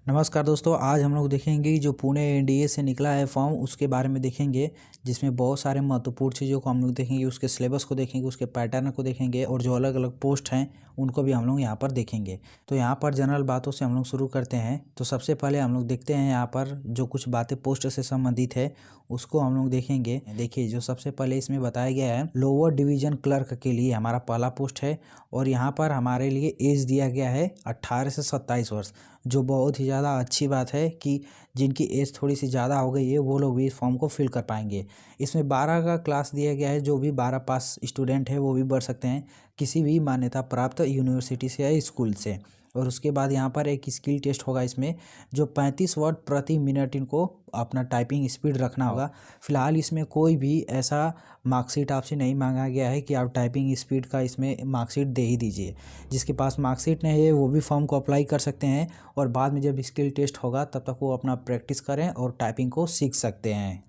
नमस्कार दोस्तों, आज हम लोग देखेंगे कि जो पुणे एनडीए से निकला है फॉर्म उसके बारे में देखेंगे, जिसमें बहुत सारे महत्वपूर्ण चीज़ों को हम लोग देखेंगे। उसके सिलेबस को देखेंगे, उसके पैटर्न को देखेंगे और जो अलग अलग पोस्ट हैं उनको भी हम लोग यहाँ पर देखेंगे। तो यहाँ पर जनरल बातों से हम लोग शुरू करते हैं। तो सबसे पहले हम लोग देखते हैं यहाँ पर जो कुछ बातें पोस्ट से संबंधित है उसको हम लोग देखेंगे। देखिए, जो सबसे पहले इसमें बताया गया है लोअर डिवीजन क्लर्क के लिए हमारा पहला पोस्ट है और यहाँ पर हमारे लिए एज दिया गया है 18 से 27 वर्ष, जो बहुत ही ज़्यादा अच्छी बात है कि जिनकी एज थोड़ी सी ज़्यादा हो गई है वो लोग भी इस फॉर्म को फिल कर पाएंगे। इसमें 12 का क्लास दिया गया है, जो भी 12 पास स्टूडेंट है वो भी भर सकते हैं किसी भी मान्यता प्राप्त यूनिवर्सिटी से या स्कूल से। और उसके बाद यहाँ पर एक स्किल टेस्ट होगा इसमें, जो 35 वर्ड प्रति मिनट इनको अपना टाइपिंग स्पीड रखना होगा। फिलहाल इसमें कोई भी ऐसा मार्कशीट आपसे नहीं मांगा गया है कि आप टाइपिंग स्पीड का इसमें मार्कशीट दे ही दीजिए। जिसके पास मार्कशीट नहीं है वो भी फॉर्म को अप्लाई कर सकते हैं और बाद में जब स्किल टेस्ट होगा तब तक वो अपना प्रैक्टिस करें और टाइपिंग को सीख सकते हैं।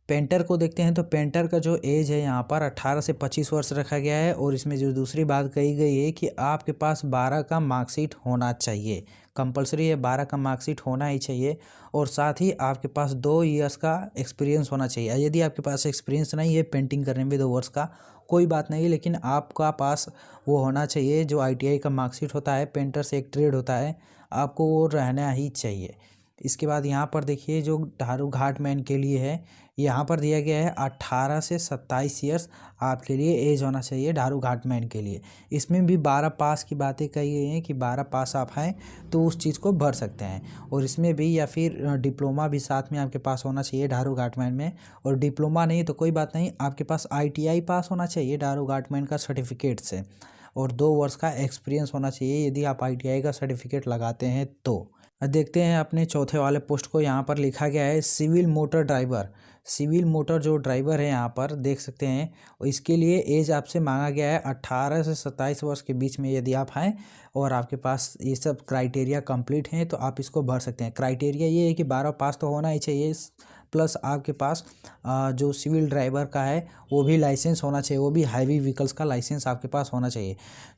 पेंटर को देखते हैं तो पेंटर का जो एज है यहाँ पर 18 से 25 वर्ष रखा गया है और इसमें जो दूसरी बात कही गई है कि आपके पास 12 का मार्कशीट होना चाहिए। कंपलसरी है, 12 का मार्कशीट होना ही चाहिए और साथ ही आपके पास 2 ईयर्स का एक्सपीरियंस होना चाहिए। यदि आपके पास एक्सपीरियंस नहीं है पेंटिंग करने में 2 वर्ष का, कोई बात नहीं, लेकिन आपका पास वो होना चाहिए जो ITI का मार्कशीट होता है। पेंटर से एक ट्रेड होता है, आपको वो रहना ही चाहिए। इसके बाद यहाँ पर देखिए जो ढारू घाट मैन के लिए है, यहाँ पर दिया गया है 18 से 27 ईयर्स आपके लिए एज होना चाहिए ढारू घाट मैन के लिए। इसमें भी 12 पास की बातें कही गई हैं कि 12 पास आप हैं तो उस चीज़ को भर सकते हैं। और इसमें भी या फिर डिप्लोमा भी साथ में आपके पास होना चाहिए ढारू घाट मैन में। और डिप्लोमा नहीं तो कोई बात नहीं, आपके पास ITI पास होना चाहिए ढारू घाट मैन का सर्टिफिकेट से और 2 वर्ष का एक्सपीरियंस होना चाहिए यदि आप ITI का सर्टिफिकेट लगाते हैं तो। अब देखते हैं अपने चौथे वाले पोस्ट को। यहाँ पर लिखा गया है civil motor driver. Civil motor जो ड्राइवर है यहाँ पर देख सकते हैं, और इसके लिए एज आपसे मांगा गया है 18 से 27 वर्ष के बीच में यदि आप हैं और आपके पास ये सब क्राइटेरिया कंप्लीट हैं तो आप इसको भर सकते हैं। क्राइटेरिया ये है कि 12 पास तो होना ही चाहिए, प्लस आपके पास जो सिविल ड्राइवर का है वो भी लाइसेंस होना चाहिए, वो भी हैवी व्हीकल्स का लाइसेंस आपके पास होना चाहिए।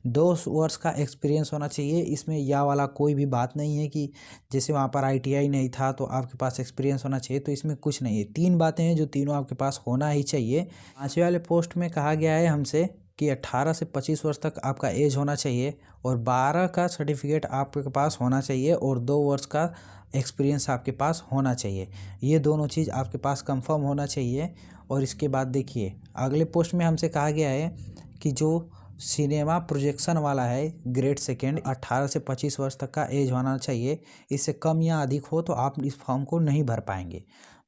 2 वर्ष का एक्सपीरियंस होना चाहिए। इसमें या वाला कोई भी बात नहीं है कि जैसे वहाँ पर ITI नहीं था तो आपके पास एक्सपीरियंस होना चाहिए, तो इसमें कुछ नहीं है। 3 बातें हैं जो तीनों आपके पास होना ही चाहिए। 5वें वाले पोस्ट में कहा गया है हमसे कि 18 से 25 वर्ष तक आपका एज होना चाहिए और 12 का सर्टिफिकेट आपके पास होना चाहिए और 2 वर्ष का एक्सपीरियंस आपके पास होना चाहिए। ये दोनों चीज़ आपके पास कंफर्म होना चाहिए। और इसके बाद देखिए अगले पोस्ट में हमसे कहा गया है कि जो सिनेमा प्रोजेक्शन वाला है ग्रेड सेकेंड, 18 से 25 वर्ष तक का एज होना चाहिए। इससे कम या अधिक हो तो आप इस फॉर्म को नहीं भर पाएंगे।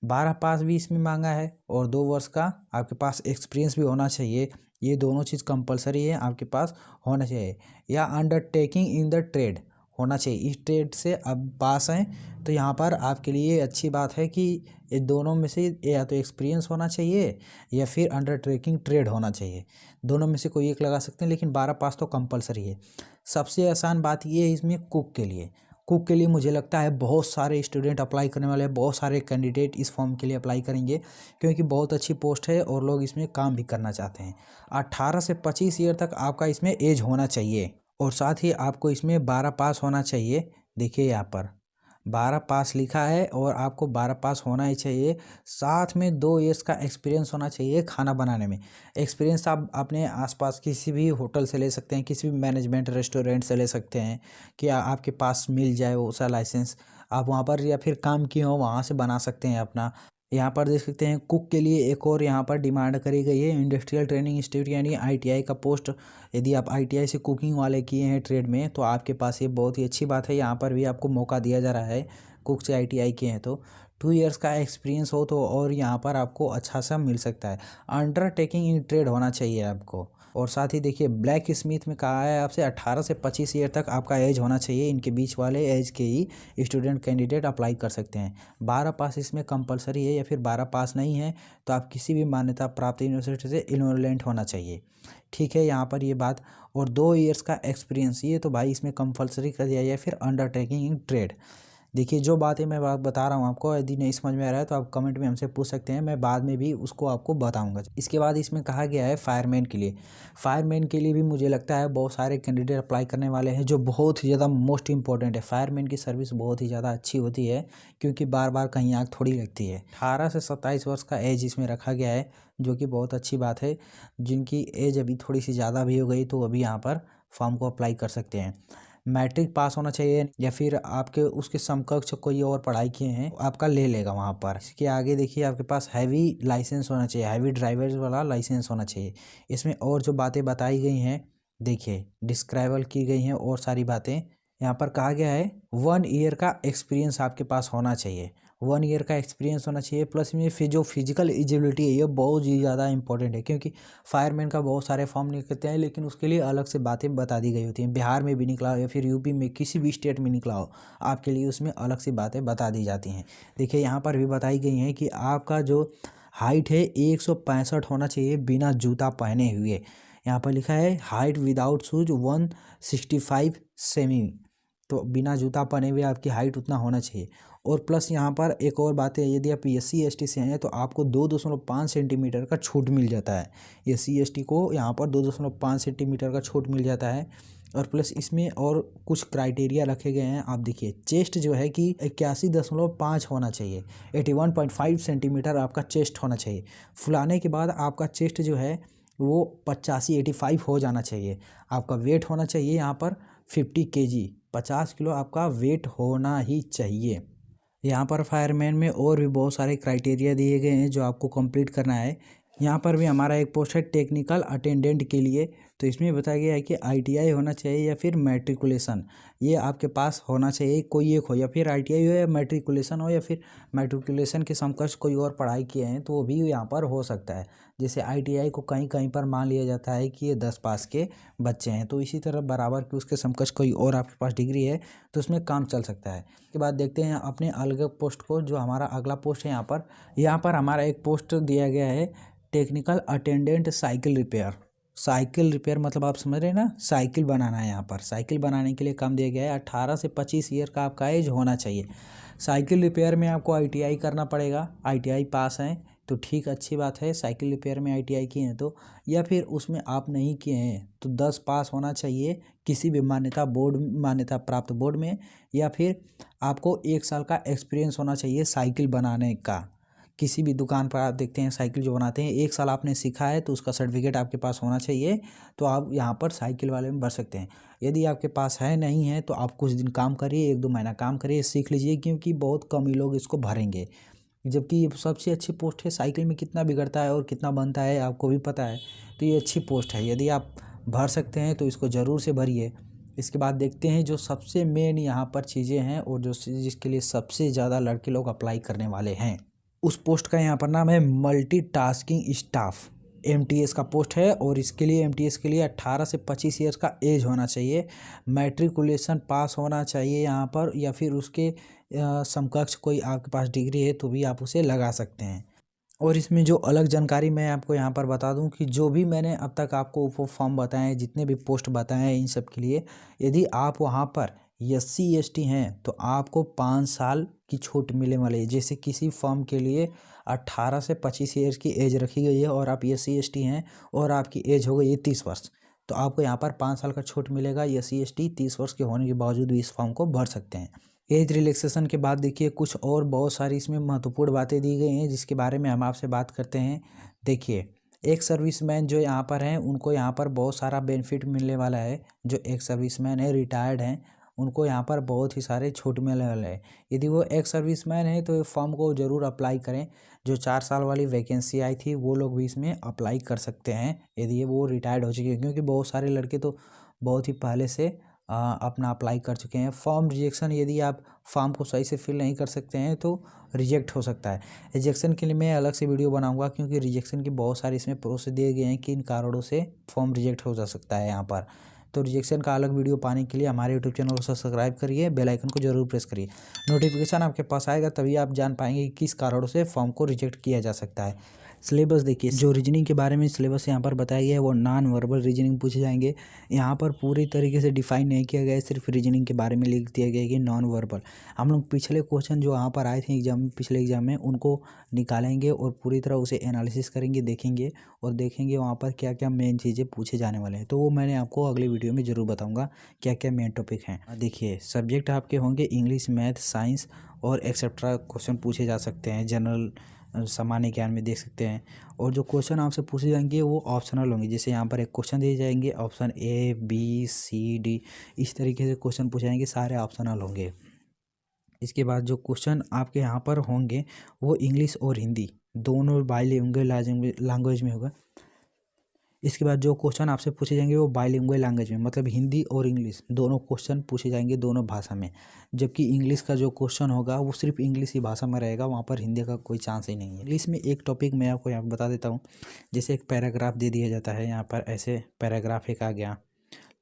12 पास भी इसमें मांगा है और 2 वर्ष का आपके पास एक्सपीरियंस भी होना चाहिए। ये दोनों चीज़ कंपलसरी है, आपके पास होना चाहिए। या अंडरटेकिंग इन द ट्रेड होना चाहिए, इस ट्रेड से अब पास हैं तो यहाँ पर आपके लिए अच्छी बात है कि ये दोनों में से या तो एक्सपीरियंस होना चाहिए या फिर अंडरटेकिंग ट्रेड होना चाहिए। दोनों में से कोई एक लगा सकते हैं, लेकिन 12 पास तो कंपलसरी है। सबसे आसान बात ये है इसमें कुक के लिए। कुक के लिए मुझे लगता है बहुत सारे स्टूडेंट अप्लाई करने वाले हैं, बहुत सारे कैंडिडेट इस फॉर्म के लिए अप्लाई करेंगे क्योंकि बहुत अच्छी पोस्ट है और लोग इसमें काम भी करना चाहते हैं। 18 से 25 ईयर तक आपका इसमें एज होना चाहिए और साथ ही आपको इसमें 12 पास होना चाहिए। देखिए यहाँ पर 12 पास लिखा है और आपको 12 पास होना ही चाहिए। साथ में 2 ईयर्स का एक्सपीरियंस होना चाहिए खाना बनाने में। एक्सपीरियंस आप अपने आसपास किसी भी होटल से ले सकते हैं, किसी भी मैनेजमेंट रेस्टोरेंट से ले सकते हैं कि आपके पास मिल जाए वो सा लाइसेंस। आप वहाँ पर या फिर काम किए हो वहाँ से बना सकते हैं अपना। यहाँ पर देख सकते हैं कुक के लिए एक और यहाँ पर डिमांड करी गई है इंडस्ट्रियल ट्रेनिंग इंस्टीट्यूट यानी ITI का पोस्ट। यदि आप ITI से कुकिंग वाले किए हैं ट्रेड में तो आपके पास ये बहुत ही अच्छी बात है, यहाँ पर भी आपको मौका दिया जा रहा है। कुक से ITI किए हैं तो 2 ईयर्स का एक्सपीरियंस हो तो और यहाँ पर आपको अच्छा सा मिल सकता है। अंडरटेकिंग इन ट्रेड होना चाहिए आपको। और साथ ही देखिए ब्लैक स्मिथ में कहा है आपसे 18 से 25 ईयर तक आपका एज होना चाहिए। इनके बीच वाले एज के ही स्टूडेंट कैंडिडेट अप्लाई कर सकते हैं। 12 पास इसमें कंपलसरी है या फिर 12 पास नहीं है तो आप किसी भी मान्यता प्राप्त यूनिवर्सिटी से इन्वॉल्वेंट होना चाहिए। ठीक है, यहाँ पर ये बात। और 2 ईयर्स का एक्सपीरियंस ये तो भाई इसमें कंपलसरी कर दिया या फिर अंडरटेकिंग इन ट्रेड। देखिए जो बातें मैं बात बता रहा हूँ आपको, यदि नहीं समझ में आ रहा है तो आप कमेंट में हमसे पूछ सकते हैं, मैं बाद में भी उसको आपको बताऊंगा। इसके बाद इसमें कहा गया है फायरमैन के लिए। फायरमैन के लिए भी मुझे लगता है बहुत सारे कैंडिडेट अप्लाई करने वाले हैं, जो बहुत ही ज़्यादा मोस्ट इंपॉर्टेंट है। फायरमैन की सर्विस बहुत ही ज़्यादा अच्छी होती है, क्योंकि बार बार कहीं आग थोड़ी लगती है। 18 से 27 वर्ष का एज इसमें रखा गया है, जो कि बहुत अच्छी बात है। जिनकी एज अभी थोड़ी सी ज़्यादा भी हो गई तो अभी यहाँ पर फॉर्म को अप्लाई कर सकते हैं। मैट्रिक पास होना चाहिए, या फिर आपके उसके समकक्ष कोई और पढ़ाई किए हैं आपका ले लेगा वहाँ पर। इसके आगे देखिए आपके पास हैवी लाइसेंस होना चाहिए, हैवी ड्राइवर्स वाला लाइसेंस होना चाहिए। इसमें और जो बातें बताई गई हैं देखिए, डिस्क्राइबल की गई हैं और सारी बातें। यहाँ पर कहा गया है 1 ईयर का एक्सपीरियंस आपके पास होना चाहिए, 1 ईयर का एक्सपीरियंस होना चाहिए। प्लस में फिर जो फिजिकल एजिबिलिटी है ये बहुत ही ज़्यादा इंपॉर्टेंट है, क्योंकि फायरमैन का बहुत सारे फॉर्म निकलते हैं, लेकिन उसके लिए अलग से बातें बता दी गई होती हैं। बिहार में भी निकला हो या फिर यूपी में किसी भी स्टेट में निकला हो, आपके लिए उसमें अलग से बातें बता दी जाती हैं। देखिए यहाँ पर भी बताई गई हैं कि आपका जो हाइट है 165 होना चाहिए बिना जूता पहने हुए। यहाँ पर लिखा है हाइट विदाउट शूज 165 सेमी, तो बिना जूता पहने हुए आपकी हाइट उतना होना चाहिए। और प्लस यहाँ पर एक और बात है, यदि आप SC ST से हैं तो आपको 2.5 सेंटीमीटर का छूट मिल जाता है। SC ST को यहाँ पर 2.5 सेंटीमीटर का छूट मिल जाता है। और प्लस इसमें और कुछ क्राइटेरिया रखे गए हैं। आप देखिए चेस्ट जो है कि 81.5 होना चाहिए, 81.5 सेंटीमीटर आपका चेस्ट होना चाहिए। फुलाने के बाद आपका चेस्ट जो है वो 85 हो जाना चाहिए। आपका वेट होना चाहिए यहाँ पर 50 kg, 50 किलो आपका वेट होना ही चाहिए। यहाँ पर फायरमैन में और भी बहुत सारे क्राइटेरिया दिए गए हैं जो आपको कंप्लीट करना है। यहाँ पर भी हमारा एक पोस्ट है टेक्निकल अटेंडेंट के लिए, तो इसमें बताया गया है कि ITI होना चाहिए या फिर मैट्रिकुलेशन, ये आपके पास होना चाहिए, कोई एक हो, या फिर ITI हो या मैट्रिकुलेशन हो, या फिर मैट्रिकुलेशन के समकक्ष कोई और पढ़ाई किए हैं तो वो भी यहाँ पर हो सकता है। जैसे ITI को कहीं कहीं पर मान लिया जाता है कि ये 10 पास के बच्चे हैं, तो इसी तरह बराबर कि उसके समकक्ष कोई और आपके पास डिग्री है तो उसमें काम चल सकता है। उसके बाद देखते हैं अपने अलग पोस्ट को, जो हमारा अगला पोस्ट है यहाँ पर हमारा एक पोस्ट दिया गया है technical attendant cycle repair. Cycle repair मतलब आप समझ रहे हैं ना, साइकिल बनाना है। यहाँ पर साइकिल बनाने के लिए काम दिया गया है। 18 से 25 ईयर का आपका एज होना चाहिए। साइकिल रिपेयर में आपको ITI करना पड़ेगा। ITI पास हैं तो ठीक, अच्छी बात है। साइकिल रिपेयर में ITI किए हैं तो, या फिर उसमें आप नहीं किए हैं तो 10 पास होना चाहिए किसी भी मान्यता प्राप्त बोर्ड में, या फिर आपको 1 साल का एक्सपीरियंस होना चाहिए साइकिल बनाने का। किसी भी दुकान पर आप देखते हैं साइकिल जो बनाते हैं, 1 साल आपने सीखा है तो उसका सर्टिफिकेट आपके पास होना चाहिए, तो आप यहाँ पर साइकिल वाले में भर सकते हैं। यदि आपके पास है नहीं है तो आप कुछ दिन काम करिए, 1-2 महीना काम करिए, सीख लीजिए, क्योंकि बहुत कम ही लोग इसको भरेंगे। जबकि ये सबसे अच्छी पोस्ट है। साइकिल में कितना बिगड़ता है और कितना बनता है आपको भी पता है, तो ये अच्छी पोस्ट है। यदि आप भर सकते हैं तो इसको ज़रूर से भरिए। इसके बाद देखते हैं जो सबसे मेन यहाँ पर चीज़ें हैं और जो जिसके लिए सबसे ज़्यादा लड़के लोग अप्लाई करने वाले हैं, उस पोस्ट का यहाँ पर नाम है मल्टीटास्किंग स्टाफ। MTS का पोस्ट है, और इसके लिए MTS के लिए 18 से 25 ईयर्स का एज होना चाहिए, मैट्रिकुलेशन पास होना चाहिए यहाँ पर, या फिर उसके समकक्ष कोई आपके पास डिग्री है तो भी आप उसे लगा सकते हैं। और इसमें जो अलग जानकारी मैं आपको यहाँ पर बता दूं कि जो भी मैंने अब तक आपको फॉर्म बताए हैं, जितने भी पोस्ट बताए हैं, इन सब के लिए यदि आप वहाँ पर SC ST हैं तो आपको 5 साल की छूट मिलने वाली है। जैसे किसी फॉर्म के लिए 18 से 25 ईयर्स की एज रखी गई है और आप SC ST हैं और आपकी एज हो गई है 30 वर्ष, तो आपको यहाँ पर 5 साल का छूट मिलेगा। SC ST 30 वर्ष के होने के बावजूद भी इस फॉर्म को भर सकते हैं। एज रिलैक्सेशन के बाद देखिए कुछ और बहुत सारी इसमें महत्वपूर्ण बातें दी गई हैं, जिसके बारे में हम आपसे बात करते हैं। देखिए एक सर्विसमैन जो यहाँ पर हैं उनको यहाँ पर बहुत सारा बेनिफिट मिलने वाला है। जो एक सर्विसमैन है, रिटायर्ड हैं, उनको यहाँ पर बहुत ही सारे छूट मिलने वाले हैं। यदि वो एक सर्विसमैन है तो ये फॉर्म को ज़रूर अप्लाई करें। जो 4 साल वाली वैकेंसी आई थी वो लोग भी इसमें अप्लाई कर सकते हैं यदि ये वो रिटायर्ड हो चुके हैं, क्योंकि बहुत सारे लड़के तो बहुत ही पहले से अपना अप्लाई कर चुके हैं। फॉर्म रिजेक्शन, यदि आप फॉर्म को सही से फिल नहीं कर सकते हैं तो रिजेक्ट हो सकता है। रिजेक्शन के लिए मैं अलग से वीडियो बनाऊंगा, क्योंकि रिजेक्शन की बहुत सारे इसमें प्रोसेस दिए गए हैं कि इन कारणों से फॉर्म रिजेक्ट हो जा सकता है यहाँ पर। तो रिजेक्शन का अलग वीडियो पाने के लिए हमारे यूट्यूब चैनल को सब्सक्राइब करिए, बेल आइकन को जरूर प्रेस करिए। नोटिफिकेशन आपके पास आएगा तभी आप जान पाएंगे कि किस कारणों से फॉर्म को रिजेक्ट किया जा सकता है। सिलेबस देखिए, जो रीजनिंग के बारे में सिलेबस यहाँ पर बताया गया है वो नॉन वर्बल रीजनिंग पूछे जाएंगे। यहाँ पर पूरी तरीके से डिफाइन नहीं किया गया है, सिर्फ रीजनिंग के बारे में लिख दिया गया है कि नॉन वर्बल। हम लोग पिछले क्वेश्चन जो यहाँ पर आए थे एग्जाम में, पिछले एग्जाम में, उनको निकालेंगे और पूरी तरह उसे एनालिसिस करेंगे, देखेंगे और देखेंगे वहाँ पर क्या क्या मेन चीज़ें पूछे जाने वाले हैं। तो वो मैंने आपको अगली वीडियो में ज़रूर बताऊँगा क्या क्या मेन टॉपिक हैं। देखिए, सब्जेक्ट आपके होंगे इंग्लिश, मैथ, साइंस और एक्सेट्रा क्वेश्चन पूछे जा सकते हैं। जनरल सामान्य ज्ञान में देख सकते हैं। और जो क्वेश्चन आपसे पूछे जाएंगे वो ऑप्शनल होंगे। जैसे यहाँ पर एक क्वेश्चन दिए जाएंगे, option A, B, C, D, इस तरीके से क्वेश्चन पूछे जाएंगे, सारे ऑप्शनल होंगे। इसके बाद जो क्वेश्चन आपके यहाँ पर होंगे वो इंग्लिश और हिंदी दोनों बाइलिंगुअल लैंग्वेज में होगा। इसके बाद जो क्वेश्चन आपसे पूछे जाएंगे वो बाइलिंगुअल लैंग्वेज में, मतलब हिंदी और इंग्लिश दोनों क्वेश्चन पूछे जाएंगे दोनों भाषा में। जबकि इंग्लिश का जो क्वेश्चन होगा वो सिर्फ इंग्लिश ही भाषा में रहेगा, वहाँ पर हिंदी का कोई चांस ही नहीं है। इंग्लिश में एक टॉपिक मैं आपको यहाँ बता देता हूँ। जैसे एक पैराग्राफ दे दिया जाता है, यहाँ पर ऐसे पैराग्राफ एक आ गया,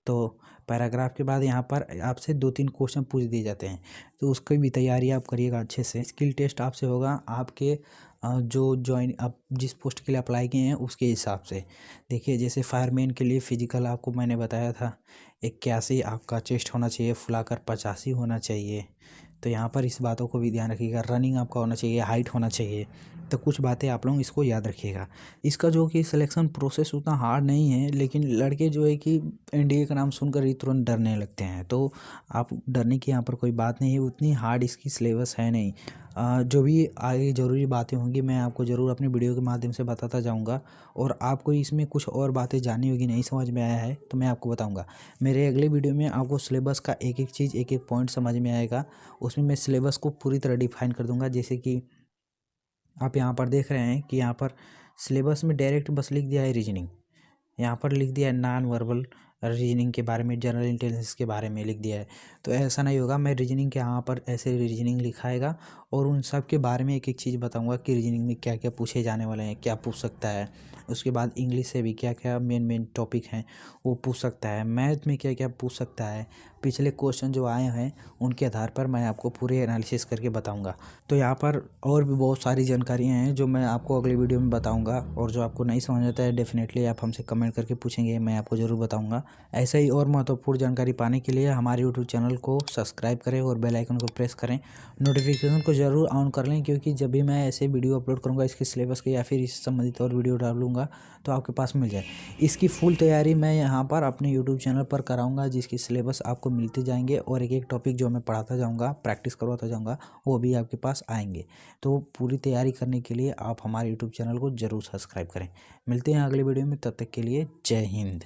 तो पैराग्राफ के बाद यहाँ पर आपसे 2-3 क्वेश्चन पूछ दिए जाते हैं, तो उसकी भी तैयारी आप करिएगा अच्छे से। स्किल टेस्ट आपसे होगा आपके जो ज्वाइन आप जिस पोस्ट के लिए अप्लाई किए हैं उसके हिसाब से। देखिए, जैसे फायरमैन के लिए फ़िजिकल आपको मैंने बताया था 81 आपका चेस्ट होना चाहिए, फुलाकर 85 होना चाहिए। तो यहाँ पर इस बातों को भी ध्यान रखिएगा। रनिंग आपका होना चाहिए, हाइट होना चाहिए। तो कुछ बातें आप लोग इसको याद रखिएगा। इसका जो कि सिलेक्शन प्रोसेस उतना हार्ड नहीं है, लेकिन लड़के जो है कि एनडीए का नाम सुनकर ही तुरंत डरने लगते हैं। तो आप डरने की यहाँ पर कोई बात नहीं है, उतनी हार्ड इसकी सिलेबस है नहीं। जो भी आगे ज़रूरी बातें होंगी मैं आपको ज़रूर अपनी वीडियो के माध्यम से बताता जाऊँगा। और आपको इसमें कुछ और बातें जाननी होगी, नहीं समझ में आया है तो मैं आपको बताऊँगा। मेरे अगले वीडियो में आपको सिलेबस का एक एक चीज़, एक एक पॉइंट समझ में आएगा। उसमें मैं सिलेबस को पूरी तरह डिफाइन कर दूंगा। जैसे कि आप यहाँ पर देख रहे हैं कि यहाँ पर सिलेबस में डायरेक्ट बस लिख दिया है रीजनिंग, यहाँ पर लिख दिया है नॉन वर्बल रीजनिंग के बारे में, जनरल इंटेलिजेंस के बारे में लिख दिया है। तो ऐसा नहीं होगा, मैं रीजनिंग के यहाँ पर ऐसे रीजनिंग लिखाएगा और उन सब के बारे में एक एक चीज़ बताऊंगा कि रीजनिंग में क्या क्या पूछे जाने वाले हैं, क्या पूछ सकता है। उसके बाद इंग्लिश से भी क्या क्या मेन टॉपिक हैं वो पूछ सकता है। मैथ में क्या क्या पूछ सकता है, पिछले क्वेश्चन जो आए हैं उनके आधार पर मैं आपको पूरे एनालिसिस करके बताऊंगा। तो यहाँ पर और भी बहुत सारी जानकारियाँ हैं जो मैं आपको अगली वीडियो में बताऊंगा। और जो आपको नहीं समझ आता है डेफिनेटली आप हमसे कमेंट करके पूछेंगे, मैं आपको ज़रूर बताऊंगा। ऐसे ही और महत्वपूर्ण जानकारी पाने के लिए हमारे यूट्यूब चैनल को सब्सक्राइब करें और बेल आइकन को प्रेस करें। नोटिफिकेशन को ज़रूर ऑन कर लें, क्योंकि जब भी मैं ऐसे वीडियो अपलोड करूँगा इसके सिलेबस के या फिर इससे संबंधित और वीडियो डालूंगा तो आपके पास मिल जाए। इसकी फुल तैयारी मैं यहाँ पर अपने यूट्यूब चैनल पर कराऊंगा, जिसकी सिलेबस आपको मिलते जाएंगे और एक एक टॉपिक जो मैं पढ़ाता जाऊँगा, प्रैक्टिस करवाता जाऊँगा, वो भी आपके पास आएंगे। तो पूरी तैयारी करने के लिए आप हमारे यूट्यूब चैनल को ज़रूर सब्सक्राइब करें। मिलते हैं अगले वीडियो में, तब तक के लिए जय हिंद।